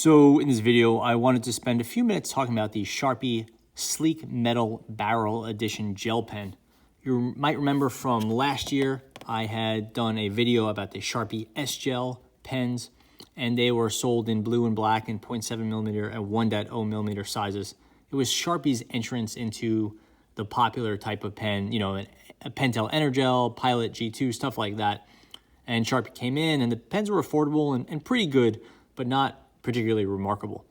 So in this video, I wanted to spend a few minutes talking about the Sharpie Sleek Metal Barrel Edition Gel Pen. You might remember from last year, I had done a video about the Sharpie S-Gel pens, and they were sold in blue and black in 0.7mm and 1.0mm sizes. It was Sharpie's entrance into the popular type of pen, you know, a Pentel Energel, Pilot G2, stuff like that. And Sharpie came in, and the pens were affordable and pretty good, but not particularly remarkable.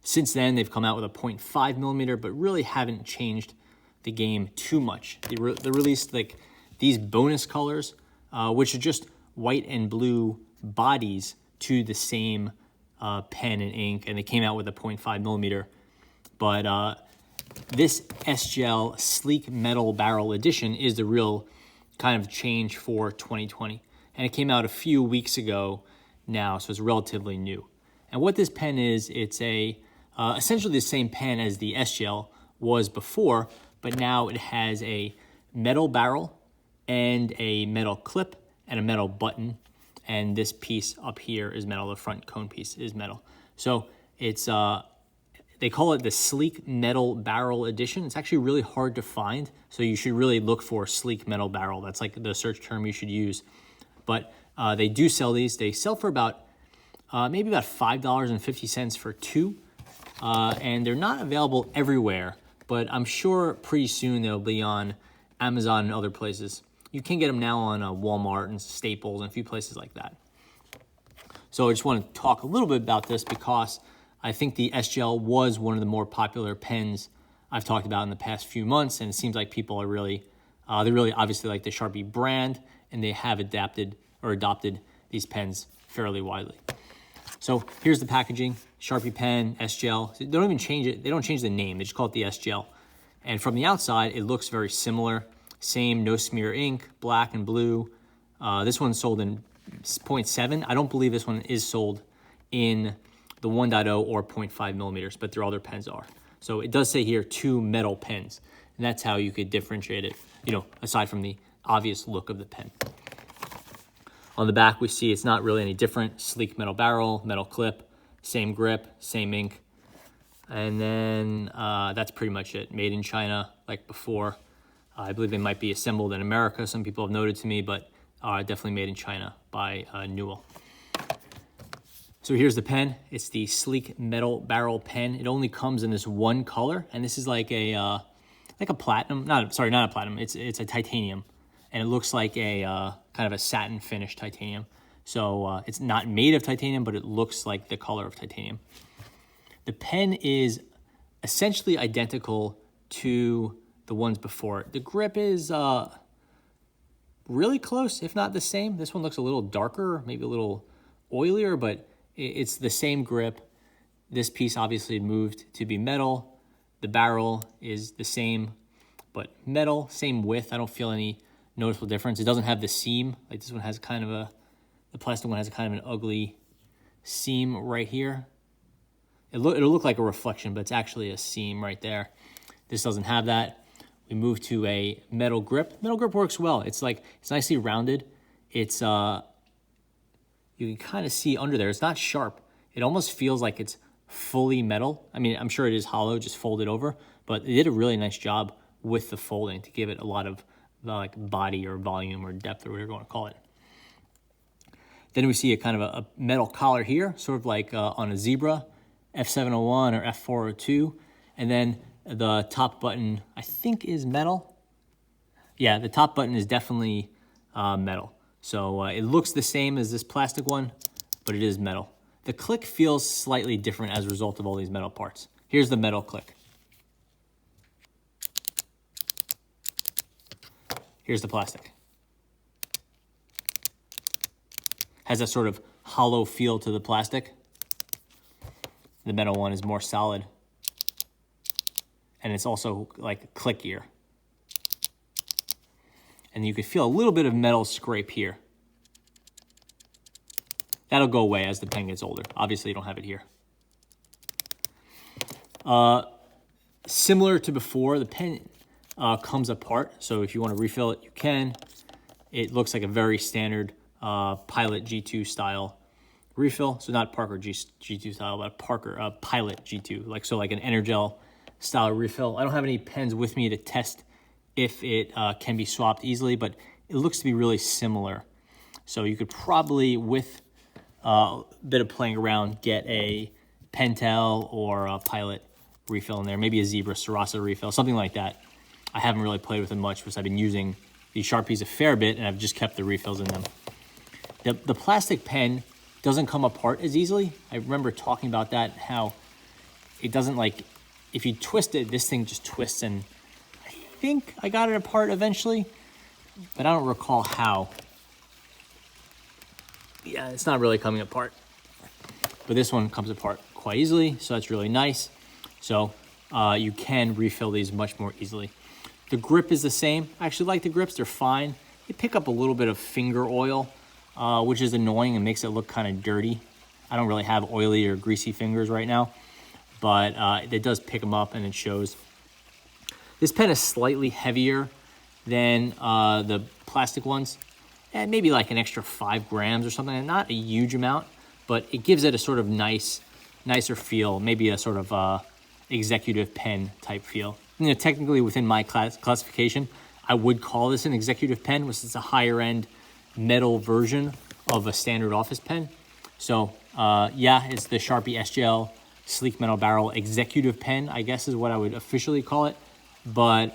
Since then, they've come out with a 0.5mm, but really haven't changed the game too much. They released like these bonus colors, which are just white and blue bodies to the same pen and ink, and they came out with a 0.5mm. But this S-Gel Sleek Metal Barrel Edition is the real kind of change for 2020. And it came out a few weeks ago now, so it's relatively new. And what this pen is, it's essentially the same pen as the S-Gel was before, but now it has a metal barrel and a metal clip and a metal button. And this piece up here is metal. The front cone piece is metal. So it's they call it the Sleek Metal Barrel Edition. It's actually really hard to find, so you should really look for Sleek Metal Barrel. That's like the search term you should use. But they do sell these. They sell for about maybe about $5.50 for two, and they're not available everywhere, but I'm sure pretty soon they'll be on Amazon and other places. You can get them now on Walmart and Staples and a few places like that. So I just want to talk a little bit about this because I think the S-Gel was one of the more popular pens I've talked about in the past few months, and it seems like people are really, they really obviously like the Sharpie brand, and they have adapted or adopted these pens fairly widely. So here's the packaging: Sharpie pen, S-Gel. They don't even change it. They don't change the name. They just call it the S-Gel. And from the outside, it looks very similar. Same no smear ink, black and blue. This one's sold in 0.7. I don't believe this one is sold in the 1.0 or 0.5mm, but their other pens are. So it does say here two metal pens, and that's how you could differentiate it, you know, aside from the obvious look of the pen. On the back, we see it's not really any different. Sleek metal barrel, metal clip, same grip, same ink. And then that's pretty much it. Made in China, like before. I believe they might be assembled in America. Some people have noted to me, but definitely made in China by Newell. So here's the pen. It's the Sleek Metal Barrel pen. It only comes in this one color, and this is like a platinum. Not a platinum. It's a titanium, and it looks like a kind of a satin finish titanium. So it's not made of titanium, but it looks like the color of titanium. The pen is essentially identical to the ones before. The grip is really close, if not the same. This one looks a little darker, maybe a little oilier, but it's the same grip. This piece obviously moved to be metal. The barrel is the same, but metal, same width. I don't feel any noticeable difference. It doesn't have the seam. Like this one has kind of the plastic one has kind of an ugly seam right here. It'll look like a reflection, but it's actually a seam right there. This doesn't have that. We move to a metal grip. Metal grip works well. It's nicely rounded. It's you can kind of see under there. It's not sharp. It almost feels like it's fully metal. I mean, I'm sure it is hollow, just folded over, but they did a really nice job with the folding to give it a lot of like body or volume or depth or whatever you want to call it. Then we see a kind of a metal collar here, sort of like on a Zebra, F701 or F402. And then the top button, I think, is metal. Yeah, the top button is definitely metal. So it looks the same as this plastic one, but it is metal. The click feels slightly different as a result of all these metal parts. Here's the metal click. Here's the plastic. Has that sort of hollow feel to the plastic. The metal one is more solid. And it's also like clickier. And you can feel a little bit of metal scrape here. That'll go away as the pen gets older. Obviously, you don't have it here. Similar to before, the pen comes apart. So if you want to refill it, you can. It looks like a very standard Pilot G2 style refill. So not Parker G2 style, but Parker Pilot G2, like an Energel style refill. I don't have any pens with me to test if it can be swapped easily, but it looks to be really similar. So you could probably, with a bit of playing around, get a Pentel or a Pilot refill in there, maybe a Zebra Sarasa refill, something like that. I haven't really played with them much because I've been using these Sharpies a fair bit, and I've just kept the refills in them. The plastic pen doesn't come apart as easily. I remember talking about that, how it doesn't, like, if you twist it, this thing just twists, and I think I got it apart eventually, but I don't recall how. Yeah, it's not really coming apart. But this one comes apart quite easily, so that's really nice. So you can refill these much more easily. The grip is the same. I actually like the grips, they're fine. They pick up a little bit of finger oil, which is annoying and makes it look kind of dirty. I don't really have oily or greasy fingers right now, but it does pick them up and it shows. This pen is slightly heavier than the plastic ones, and maybe like an extra 5 grams or something, not a huge amount, but it gives it a sort of nicer feel, maybe a sort of executive pen type feel. You know, technically within my classification, I would call this an executive pen, which is a higher end metal version of a standard office pen. So yeah, it's the Sharpie SGL Sleek Metal Barrel Executive Pen, I guess is what I would officially call it. But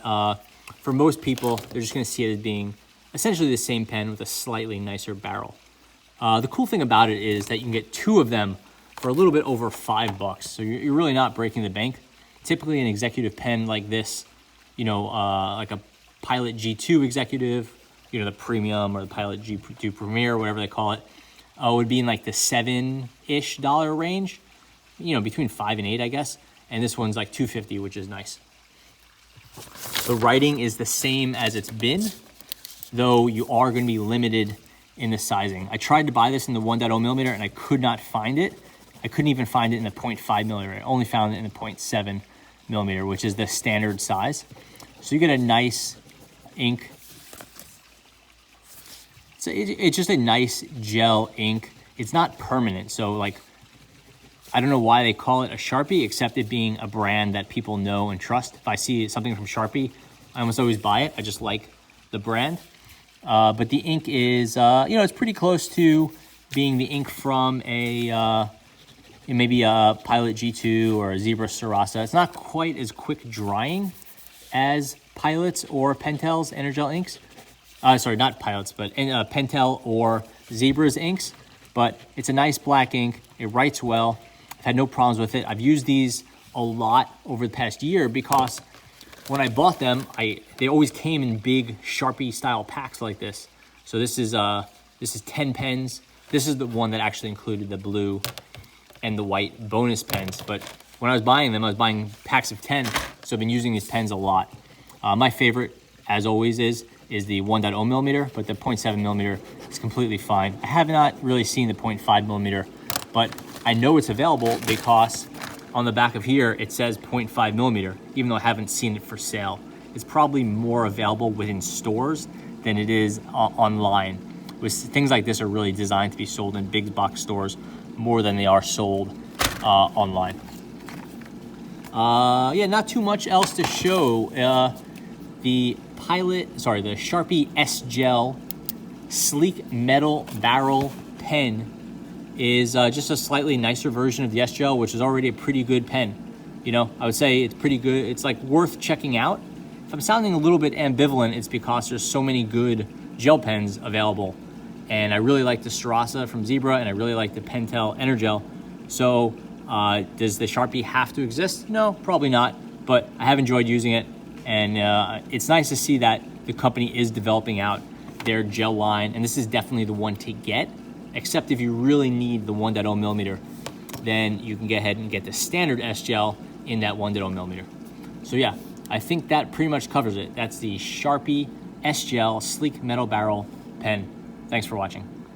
for most people, they're just gonna see it as being essentially the same pen with a slightly nicer barrel. The cool thing about it is that you can get 2 of them for a little bit over $5. So you're really not breaking the bank. Typically an executive pen like this, you know, like a Pilot G2 Executive, you know, the Premium or the Pilot G2 Premier, whatever they call it, would be in like the $7-ish range, you know, between 5 and 8, I guess. And this one's like $2.50, which is nice. The writing is the same as it's been, though you are going to be limited in the sizing. I tried to buy this in the 1.0 millimeter and I could not find it. I couldn't even find it in the 0.5 millimeter. I only found it in the 0.7 millimeter, which is the standard size. So you get a nice ink. It's just a nice gel ink. It's not permanent. So like, I don't know why they call it a Sharpie, except it being a brand that people know and trust. If I see something from Sharpie, I almost always buy it. I just like the brand. But the ink is, you know, it's pretty close to being the ink from a, maybe a Pilot G2 or a Zebra Sarasa. It's not quite as quick drying as Pilot's or Pentel's Energel inks. Sorry, not Pilot's, but Pentel or Zebra's inks. But it's a nice black ink. It writes well. I've had no problems with it. I've used these a lot over the past year because when I bought them, they always came in big Sharpie style packs like this. So this is 10 pens. This is the one that actually included the blue and the white bonus pens. But when I was buying them, I was buying packs of 10. So I've been using these pens a lot. My favorite, as always, is the 1.0 millimeter, but the 0.7 millimeter is completely fine. I have not really seen the 0.5 millimeter, but I know it's available because on the back of here, it says 0.5 millimeter, even though I haven't seen it for sale. It's probably more available within stores than it is online. Things like this are really designed to be sold in big box stores more than they are sold online. Yeah, not too much else to show. The Sharpie S-Gel Sleek Metal Barrel Pen is just a slightly nicer version of the S-Gel, which is already a pretty good pen. You know, I would say it's pretty good. It's like worth checking out. If I'm sounding a little bit ambivalent, it's because there's so many good gel pens available. And I really like the Sarasa from Zebra, and I really like the Pentel Energel. So does the Sharpie have to exist? No, probably not, but I have enjoyed using it. And it's nice to see that the company is developing out their gel line, and this is definitely the one to get, except if you really need the 1.0 millimeter, then you can go ahead and get the standard S-Gel in that 1.0 millimeter. So yeah, I think that pretty much covers it. That's the Sharpie S-Gel Sleek Metal Barrel Pen. Thanks for watching.